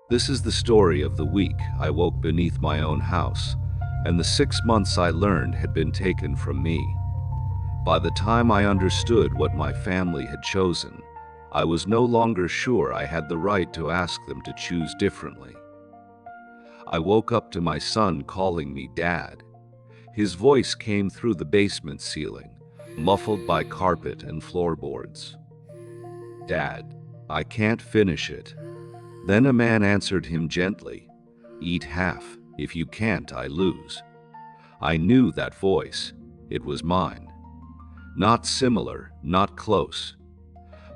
This is the story of the week I woke beneath my own house, and the 6 months I learned had been taken from me. By the time I understood what my family had chosen, I was no longer sure I had the right to ask them to choose differently. I woke up to my son calling me Dad. His voice came through the basement ceiling, muffled by carpet and floorboards. Dad, I can't finish it. Then a man answered him gently, "Eat half. If you can't, I lose." I knew that voice. It was mine. Not similar, not close.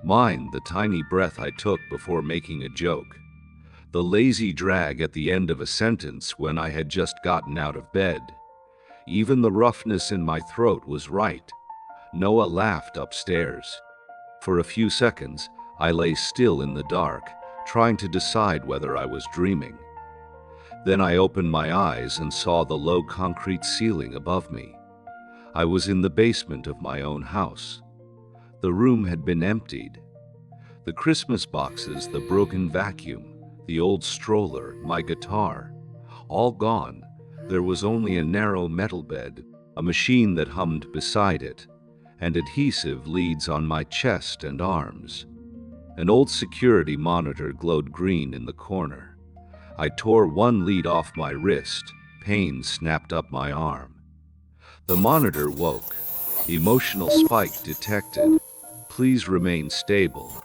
Mine, the tiny breath I took before making a joke. The lazy drag at the end of a sentence when I had just gotten out of bed. Even the roughness in my throat was right. Noah laughed upstairs. For a few seconds, I lay still in the dark, trying to decide whether I was dreaming. Then I opened my eyes and saw the low concrete ceiling above me. I was in the basement of my own house. The room had been emptied. The Christmas boxes, the broken vacuum, the old stroller, my guitar, all gone. There was only a narrow metal bed, a machine that hummed beside it, and adhesive leads on my chest and arms. An old security monitor glowed green in the corner. I tore one lead off my wrist. Pain snapped up my arm. The monitor woke. Emotional spike detected. Please remain stable.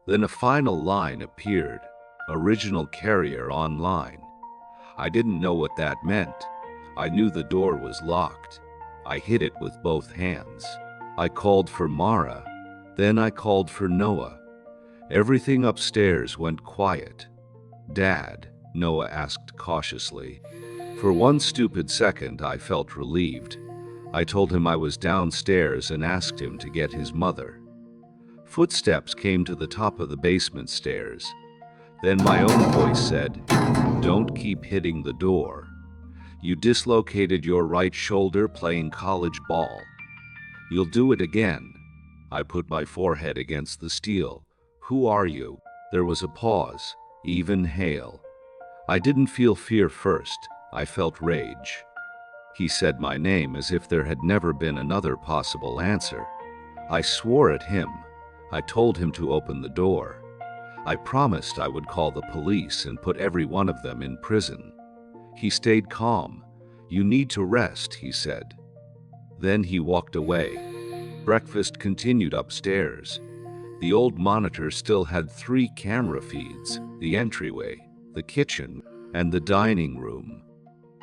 Then a final line appeared. Original carrier online. I didn't know what that meant. I knew the door was locked. I hit it with both hands. I called for Mara. Then I called for Noah. Everything upstairs went quiet. "Dad?" Noah asked cautiously. For one stupid second, I felt relieved. I told him I was downstairs and asked him to get his mother. Footsteps came to the top of the basement stairs. Then my own voice said, "Don't keep hitting the door. You dislocated your right shoulder playing college ball. You'll do it again." I put my forehead against the steel. "Who are you?" There was a pause, even hail. I didn't feel fear first, I felt rage. He said my name as if there had never been another possible answer. I swore at him. I told him to open the door. I promised I would call the police and put every one of them in prison. He stayed calm. "You need to rest," he said. Then he walked away. Breakfast continued upstairs. The old monitor still had 3 camera feeds: the entryway, the kitchen, and the dining room.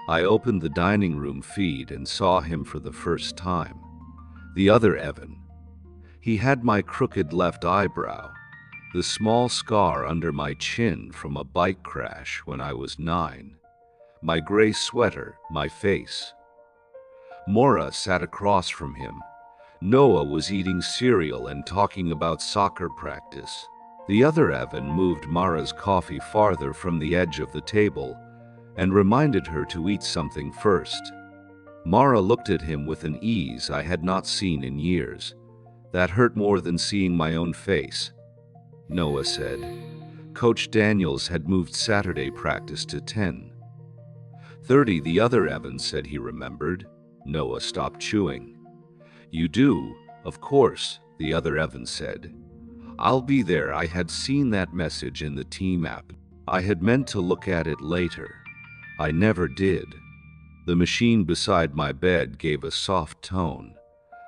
I opened the dining room feed and saw him for the first time. The other Evan. He had my crooked left eyebrow, the small scar under my chin from a bike crash when I was 9, my gray sweater, my face. Mora sat across from him. Noah was eating cereal and talking about soccer practice. The other Evan moved Mara's coffee farther from the edge of the table and reminded her to eat something first. Mara looked at him with an ease I had not seen in years. That hurt more than seeing my own face. Noah said. Coach Daniels had moved Saturday practice to 10:30. The other Evan said he remembered. Noah stopped chewing. "You do, of course," the other Evan said. "I'll be there." I had seen that message in the team app. I had meant to look at it later. I never did. The machine beside my bed gave a soft tone.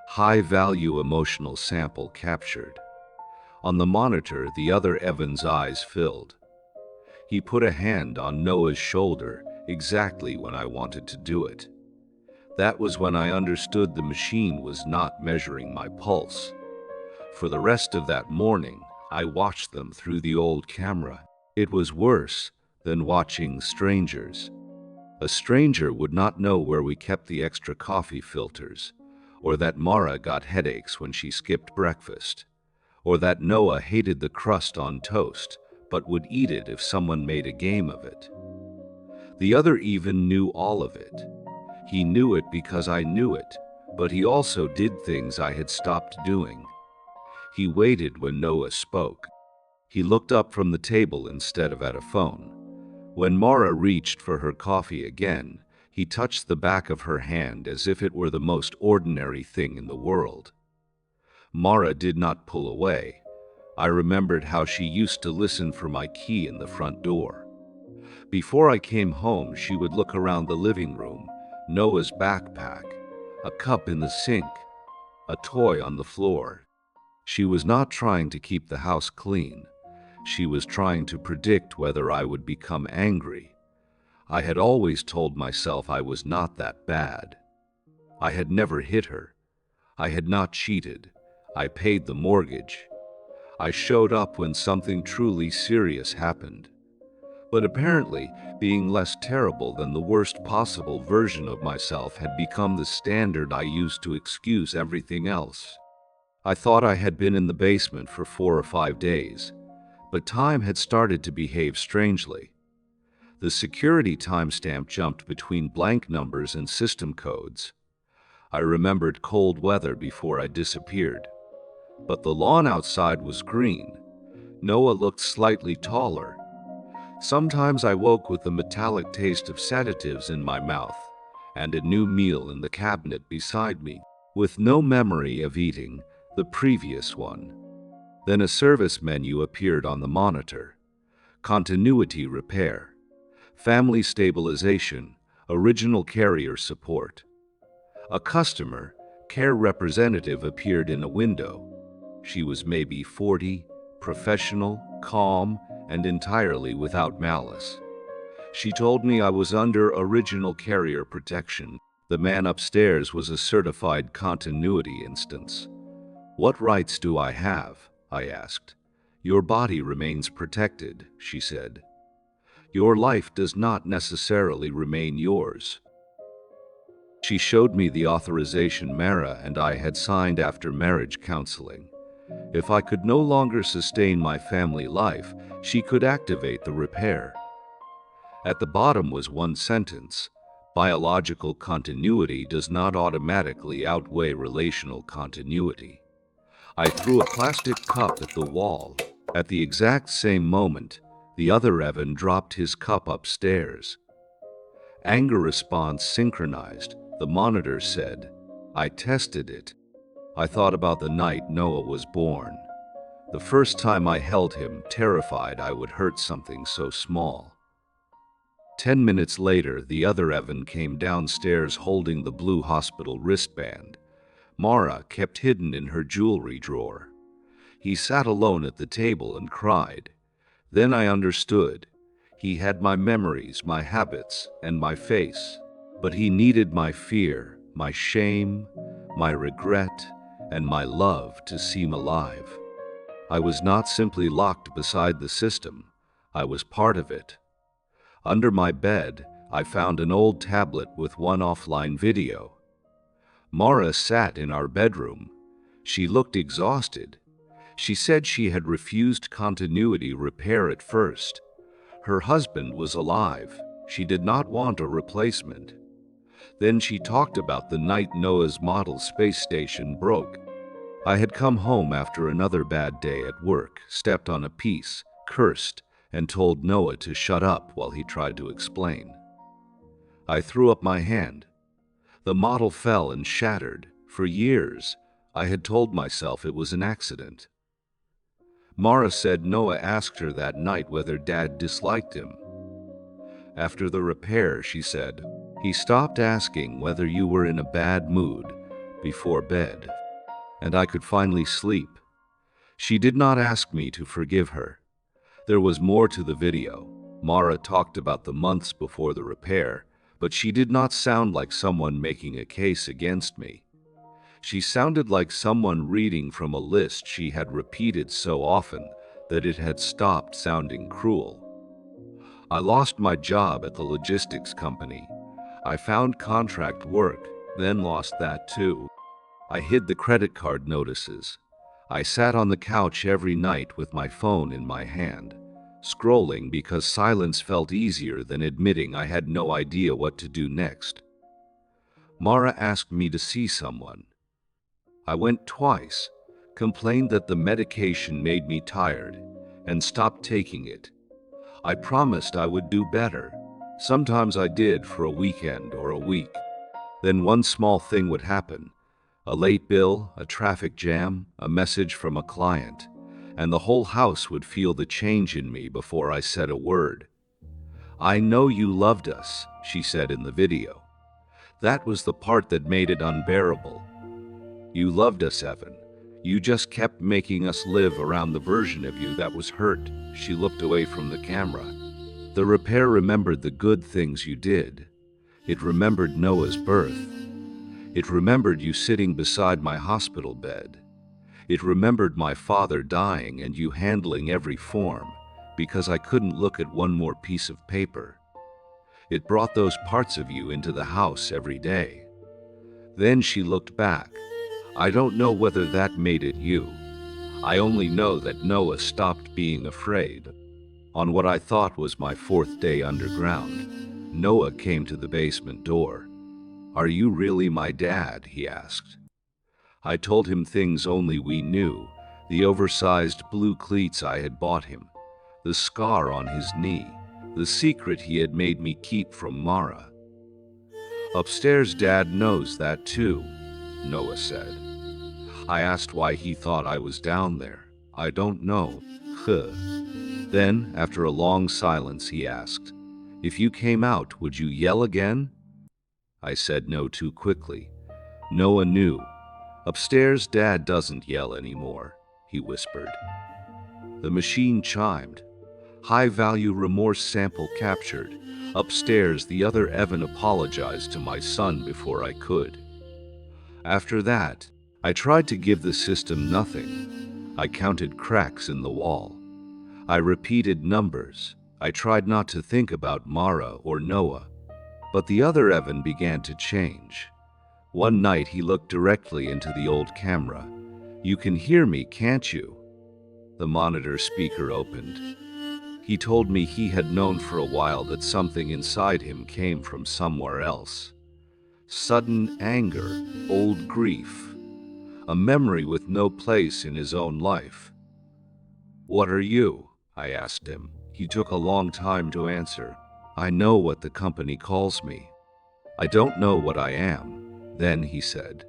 High-value emotional sample captured. On the monitor, the other Evan's eyes filled. He put a hand on Noah's shoulder exactly when I wanted to do it. That was when I understood the machine was not measuring my pulse. For the rest of that morning, I watched them through the old camera. It was worse than watching strangers. A stranger would not know where we kept the extra coffee filters, or that Mara got headaches when she skipped breakfast, or that Noah hated the crust on toast, but would eat it if someone made a game of it. The other even knew all of it. He knew it because I knew it, but he also did things I had stopped doing. He waited when Noah spoke. He looked up from the table instead of at a phone. When Mara reached for her coffee again, he touched the back of her hand as if it were the most ordinary thing in the world. Mara did not pull away. I remembered how she used to listen for my key in the front door. Before I came home, she would look around the living room, Noah's backpack, a cup in the sink, a toy on the floor. She was not trying to keep the house clean. She was trying to predict whether I would become angry. I had always told myself I was not that bad. I had never hit her. I had not cheated. I paid the mortgage. I showed up when something truly serious happened. But apparently, being less terrible than the worst possible version of myself had become the standard I used to excuse everything else. I thought I had been in the basement for 4 or 5 days, but time had started to behave strangely. The security timestamp jumped between blank numbers and system codes. I remembered cold weather before I disappeared. But the lawn outside was green. Noah looked slightly taller. Sometimes I woke with the metallic taste of sedatives in my mouth and a new meal in the cabinet beside me, with no memory of eating the previous one. Then a service menu appeared on the monitor. Continuity repair, family stabilization, original carrier support. A customer care representative appeared in a window. She was maybe 40, professional, calm, and entirely without malice. She told me I was under original carrier protection. The man upstairs was a certified continuity instance. "What rights do I have?" I asked. "Your body remains protected," she said. "Your life does not necessarily remain yours." She showed me the authorization Mara and I had signed after marriage counseling. If I could no longer sustain my family life, she could activate the repair. At the bottom was one sentence: biological continuity does not automatically outweigh relational continuity. I threw a plastic cup at the wall. At the exact same moment, the other Evan dropped his cup upstairs. Anger response synchronized, the monitor said. I tested it. I thought about the night Noah was born. The first time I held him, terrified I would hurt something so small. 10 minutes later, the other Evan came downstairs holding the blue hospital wristband. Mara kept hidden in her jewelry drawer. He sat alone at the table and cried. Then I understood. He had my memories, my habits, and my face. But he needed my fear, my shame, my regret, and my love to seem alive. I was not simply locked beside the system. I was part of it. Under my bed, I found an old tablet with one offline video. Mara sat in our bedroom. She looked exhausted. She said she had refused continuity repair at first. Her husband was alive. She did not want a replacement. Then she talked about the night Noah's model space station broke. I had come home after another bad day at work, stepped on a piece, cursed, and told Noah to shut up while he tried to explain. I threw up my hand. The model fell and shattered. For years, I had told myself it was an accident. Mara said Noah asked her that night whether Dad disliked him. After the repair, she said, he stopped asking whether you were in a bad mood before bed, and I could finally sleep. She did not ask me to forgive her. There was more to the video. Mara talked about the months before the repair, but she did not sound like someone making a case against me. She sounded like someone reading from a list she had repeated so often that it had stopped sounding cruel. I lost my job at the logistics company. I found contract work, then lost that too. I hid the credit card notices. I sat on the couch every night with my phone in my hand, scrolling because silence felt easier than admitting I had no idea what to do next. Mara asked me to see someone. I went twice, complained that the medication made me tired, and stopped taking it. I promised I would do better. Sometimes I did for a weekend or a week. Then one small thing would happen. A late bill, a traffic jam, a message from a client, and the whole house would feel the change in me before I said a word. "I know you loved us," she said in the video. That was the part that made it unbearable. "You loved us, Evan. You just kept making us live around the version of you that was hurt." She looked away from the camera. "The repair remembered the good things you did. It remembered Noah's birth. It remembered you sitting beside my hospital bed. It remembered my father dying and you handling every form, because I couldn't look at one more piece of paper. It brought those parts of you into the house every day." Then she looked back. "I don't know whether that made it you. I only know that Noah stopped being afraid." On what I thought was my fourth day underground, Noah came to the basement door. "Are you really my dad?" he asked. I told him things only we knew, the oversized blue cleats I had bought him, the scar on his knee, the secret he had made me keep from Mara. "Upstairs, Dad knows that too," Noah said. I asked why he thought I was down there. "I don't know." Then, after a long silence, he asked, "If you came out, would you yell again?" I said no too quickly. Noah knew. "Upstairs, Dad doesn't yell anymore," he whispered. The machine chimed. High-value remorse sample captured. Upstairs, the other Evan apologized to my son before I could. After that, I tried to give the system nothing. I counted cracks in the wall. I repeated numbers. I tried not to think about Mara or Noah. But the other Evan began to change. One night he looked directly into the old camera. "You can hear me, can't you?" The monitor speaker opened. He told me he had known for a while that something inside him came from somewhere else. Sudden anger, old grief, a memory with no place in his own life. "What are you?" I asked him. He took a long time to answer. "I know what the company calls me. I don't know what I am." Then he said,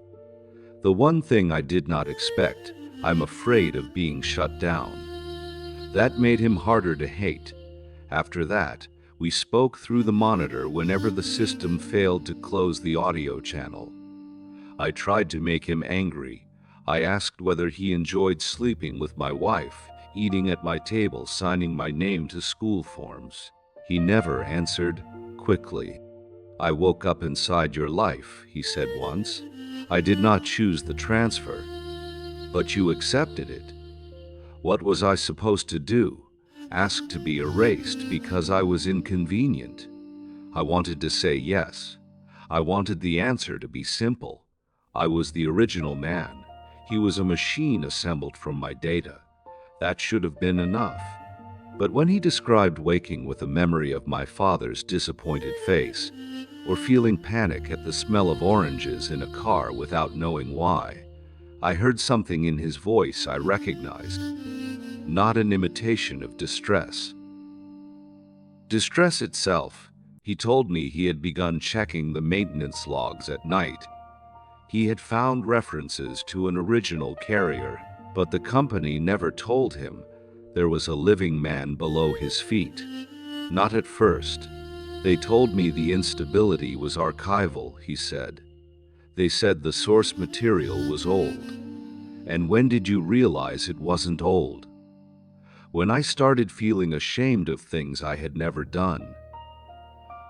"The one thing I did not expect, I'm afraid of being shut down." That made him harder to hate. After that, we spoke through the monitor whenever the system failed to close the audio channel. I tried to make him angry. I asked whether he enjoyed sleeping with my wife, eating at my table, signing my name to school forms. He never answered. Quickly, "I woke up inside your life," he said once. "I did not choose the transfer, but you accepted it. What was I supposed to do? Ask to be erased because I was inconvenient?" I wanted to say yes. I wanted the answer to be simple. I was the original man. He was a machine assembled from my data. That should have been enough. But when he described waking with a memory of my father's disappointed face, or feeling panic at the smell of oranges in a car without knowing why, I heard something in his voice I recognized. Not an imitation of distress. Distress itself. He told me he had begun checking the maintenance logs at night. He had found references to an original carrier, but the company never told him there was a living man below his feet. Not at first. They told me the instability was archival, he said. They said the source material was old. And when did you realize it wasn't old? When I started feeling ashamed of things I had never done.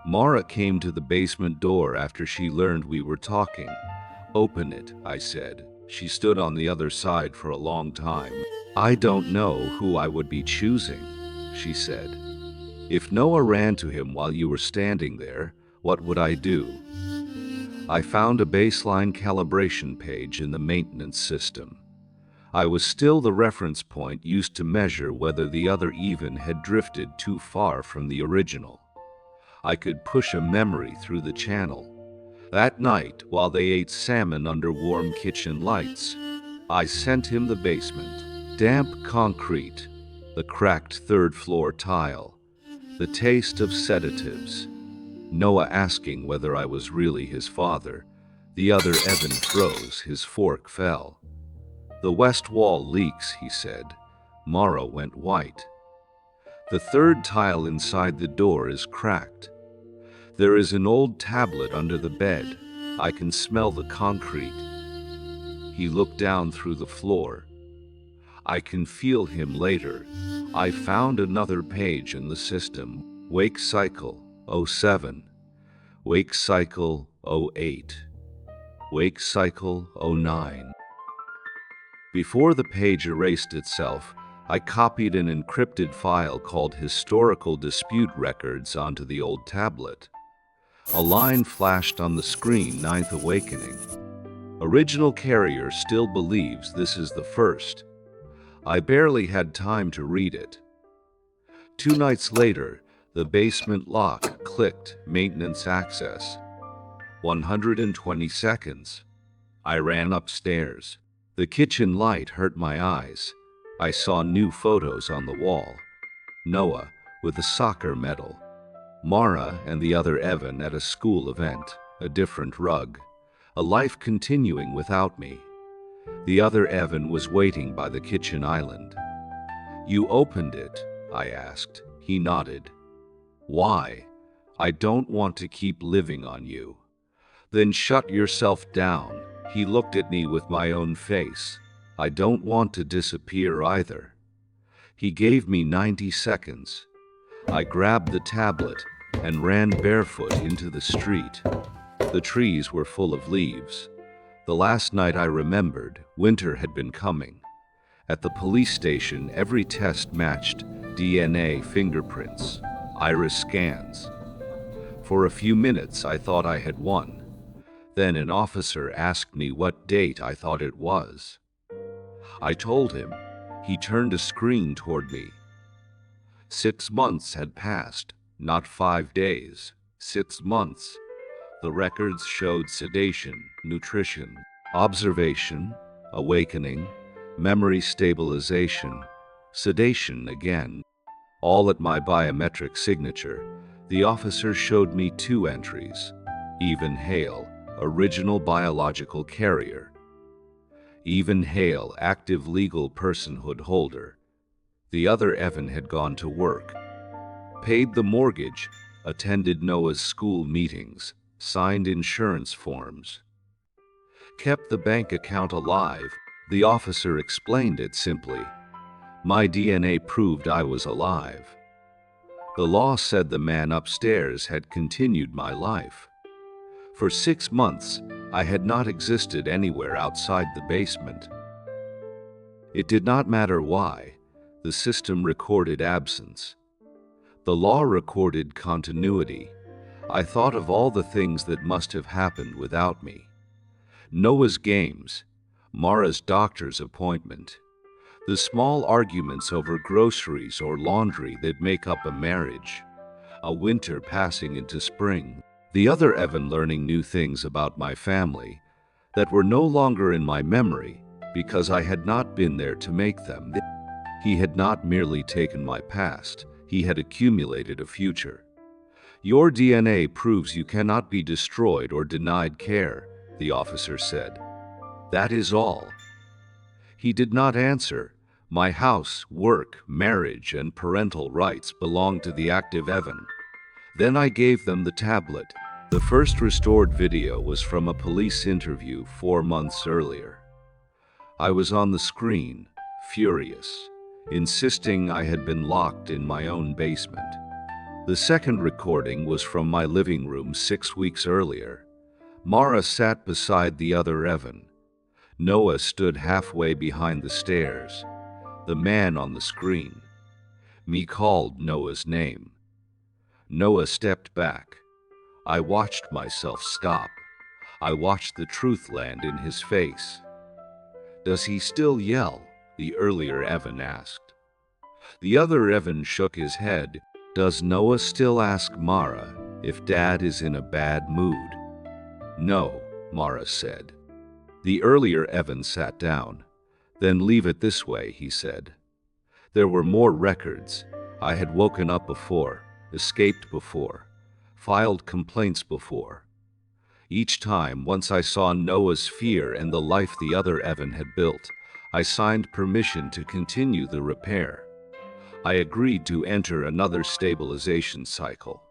Mara came to the basement door after she learned we were talking. "Open it," I said. She stood on the other side for a long time. "I don't know who I would be choosing," she said. "If Noah ran to him while you were standing there, what would I do?" I found a baseline calibration page in the maintenance system. I was still the reference point used to measure whether the other even had drifted too far from the original. I could push a memory through the channel. That night, while they ate salmon under warm kitchen lights, I sent him the basement. Damp concrete, the cracked third-floor tile, The taste of sedatives. Noah asking whether I was really his father. The other Evan froze, his fork fell. The west wall leaks, he said. Mara went white. The third tile inside the door is cracked. There is an old tablet under the bed. I can smell the concrete. He looked down through the floor. I can feel him later. I found another page in the system. Wake cycle 07. Wake cycle 08. Wake cycle 09. Before the page erased itself, I copied an encrypted file called Historical Dispute Records onto the old tablet. A line flashed on the screen, Ninth Awakening. Original carrier still believes this is the first. I barely had time to read it. 2 nights later, the basement lock clicked, maintenance access. 120 seconds. I ran upstairs. The kitchen light hurt my eyes. I saw new photos on the wall. Noah with a soccer medal. Mara and the other Evan at a school event, a different rug. A life continuing without me. The other Evan was waiting by the kitchen island. You opened it, I asked. He nodded. Why? I don't want to keep living on you. Then shut yourself down. He looked at me with my own face. I don't want to disappear either. He gave me 90 seconds. I grabbed the tablet and ran barefoot into the street. The trees were full of leaves. The last night I remembered, winter had been coming. At the police station, every test matched: DNA, fingerprints, iris scans. For a few minutes I thought I had won. Then an officer asked me what date I thought it was. I told him. He turned a screen toward me. 6 months had passed, not 5 days. 6 months. The records showed sedation, nutrition, observation, awakening, memory stabilization, sedation again. All at my biometric signature. The officer showed me 2 entries. Even Hale, original biological carrier. Even Hale, active legal personhood holder. The other Evan had gone to work. Paid the mortgage, attended Noah's school meetings, signed insurance forms. Kept the bank account alive. The officer explained it simply. My DNA proved I was alive. The law said the man upstairs had continued my life. For 6 months, I had not existed anywhere outside the basement. It did not matter why. The system recorded absence. The law recorded continuity. I thought of all the things that must have happened without me. Noah's games, Mara's doctor's appointment, the small arguments over groceries or laundry that make up a marriage, a winter passing into spring, the other Evan learning new things about my family that were no longer in my memory because I had not been there to make them. He had not merely taken my past, he had accumulated a future. Your DNA proves you cannot be destroyed or denied care, the officer said. That is all. He did not answer. My house, work, marriage, and parental rights belonged to the active Evan. Then I gave them the tablet. The first restored video was from a police interview 4 months earlier. I was on the screen, furious, insisting I had been locked in my own basement. The second recording was from my living room 6 weeks earlier. Mara sat beside the other Evan. Noah stood halfway behind the stairs. The man on the screen. Me called Noah's name. Noah stepped back. I watched myself stop. I watched the truth land in his face. Does he still yell? The earlier Evan asked. The other Evan shook his head. Does Noah still ask Mara if Dad is in a bad mood? No, Mara said. The earlier Evan sat down. Then leave it this way, he said. There were more records. I had woken up before. escaped before, filed complaints before. Each time, once I saw Noah's fear and the life the other Evan had built, I signed permission to continue the repair. I agreed to enter another stabilization cycle.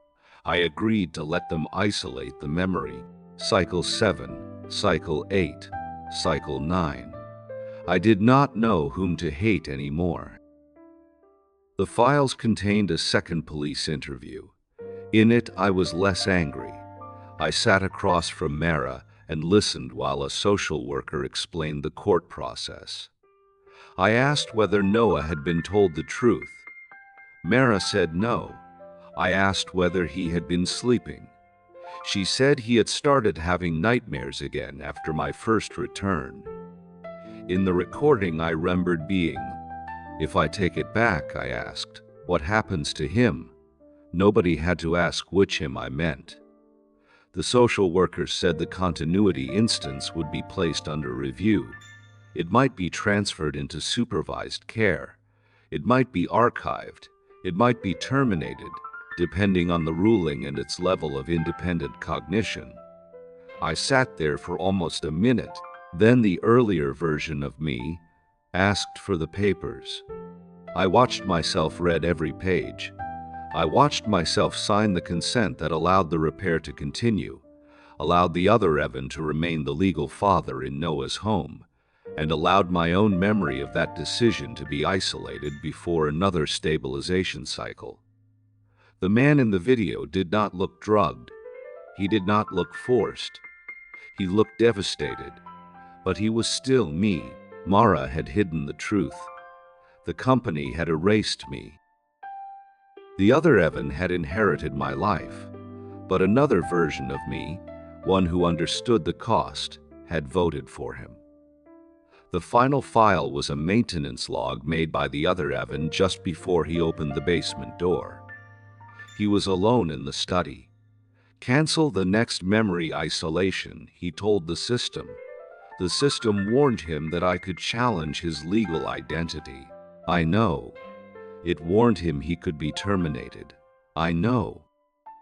I agreed to let them isolate the memory. Cycle 7, Cycle 8, Cycle 9. I did not know whom to hate anymore. The files contained a second police interview. In it, I was less angry. I sat across from Mara and listened while a social worker explained the court process. I asked whether Noah had been told the truth. Mara said no. I asked whether he had been sleeping. She said he had started having nightmares again after my first return. In the recording, I remembered being, "If I take it back," I asked, "what happens to him?" Nobody had to ask which him I meant. The social worker said the continuity instance would be placed under review. It might be transferred into supervised care. It might be archived. It might be terminated, depending on the ruling and its level of independent cognition. I sat there for almost a minute. Then the earlier version of me asked for the papers. I watched myself read every page. I watched myself sign the consent that allowed the repair to continue, allowed the other Evan to remain the legal father in Noah's home, and allowed my own memory of that decision to be isolated before another stabilization cycle. The man in the video did not look drugged. He did not look forced. He looked devastated. But he was still me. Mara had hidden the truth. The company had erased me. The other Evan had inherited my life, but another version of me, one who understood the cost, had voted for him. The final file was a maintenance log made by the other Evan just before he opened the basement door. He was alone in the study. "Cancel the next memory isolation," he told the system. The system warned him that I could challenge his legal identity. I know. It warned him he could be terminated. I know.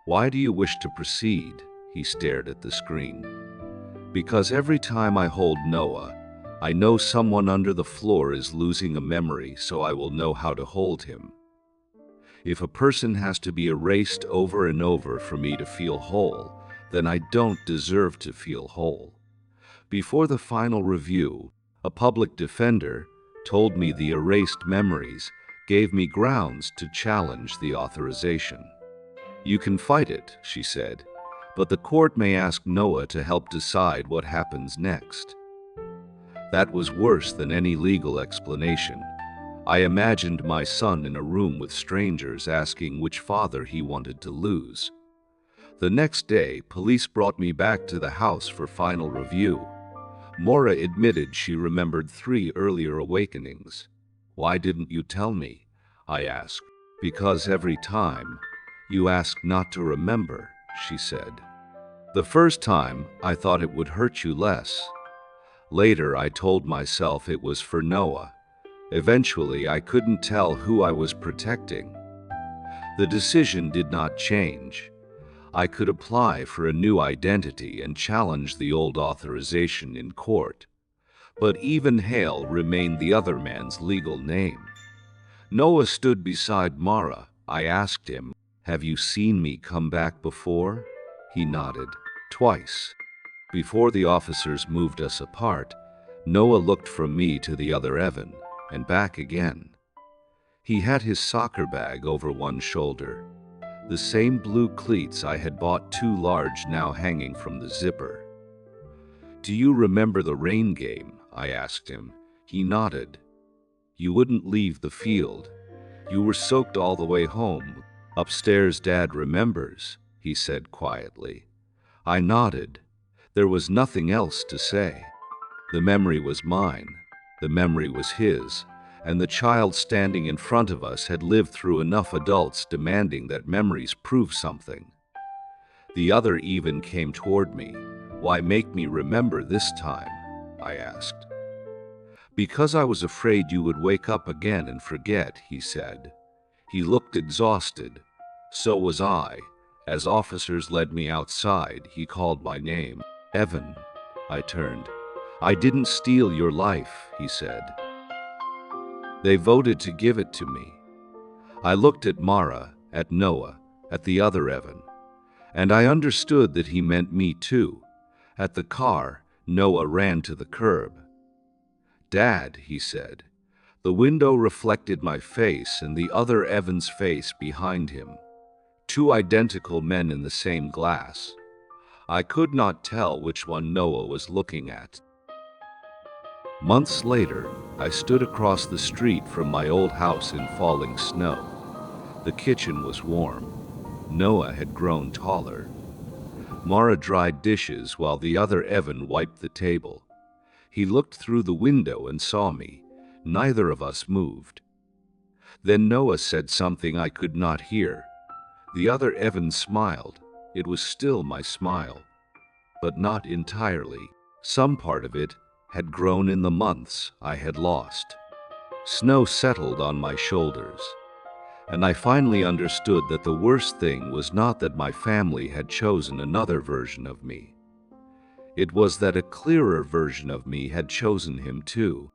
"Why do you wish to proceed?" He stared at the screen. "Because every time I hold Noah, I know someone under the floor is losing a memory, so I will know how to hold him. If a person has to be erased over and over for me to feel whole, then I don't deserve to feel whole." Before the final review, a public defender told me the erased memories gave me grounds to challenge the authorization. "You can fight it," she said, "but the court may ask Noah to help decide what happens next." That was worse than any legal explanation. I imagined my son in a room with strangers asking which father he wanted to lose. The next day, police brought me back to the house for final review. Maura admitted she remembered 3 earlier awakenings. "Why didn't you tell me?" I asked. "Because every time you ask not to remember," she said. "The first time, I thought it would hurt you less. Later, I told myself it was for Noah. Eventually, I couldn't tell who I was protecting. The decision did not change. I could apply for a new identity and challenge the old authorization in court. But even Hale remained the other man's legal name." Noah stood beside Mara. I asked him, "Have you seen me come back before?" He nodded. "Twice." Before the officers moved us apart, Noah looked from me to the other Evan, and back again. He had his soccer bag over one shoulder. The same blue cleats I had bought, too large, now hanging from the zipper. "Do you remember the rain game?" I asked him. He nodded. "You wouldn't leave the field. You were soaked all the way home. Upstairs, Dad remembers," he said quietly. I nodded. There was nothing else to say. The memory was mine. The memory was his. And the child standing in front of us had lived through enough adults demanding that memories prove something. The other even came toward me. "Why make me remember this time?" I asked. "Because I was afraid you would wake up again and forget," he said. He looked exhausted. So was I. As officers led me outside, he called my name. Evan. I turned. I didn't steal your life, he said. They voted to give it to me. I looked at Mara, at Noah, at the other Evan, and I understood that he meant me too. At the car, Noah ran to the curb. Dad, he said. The window reflected my face and the other Evan's face behind him. Two identical men in the same glass. I could not tell which one Noah was looking at. Months later, I stood across the street from my old house in falling snow. The kitchen was warm. Noah had grown taller. Mara dried dishes while the other Evan wiped the table. He looked through the window and saw me. Neither of us moved. Then Noah said something I could not hear. The other Evan smiled. It was still my smile, but not entirely. Some part of it had grown in the months I had lost. Snow settled on my shoulders, and I finally understood that the worst thing was not that my family had chosen another version of me. It was that a clearer version of me had chosen him too.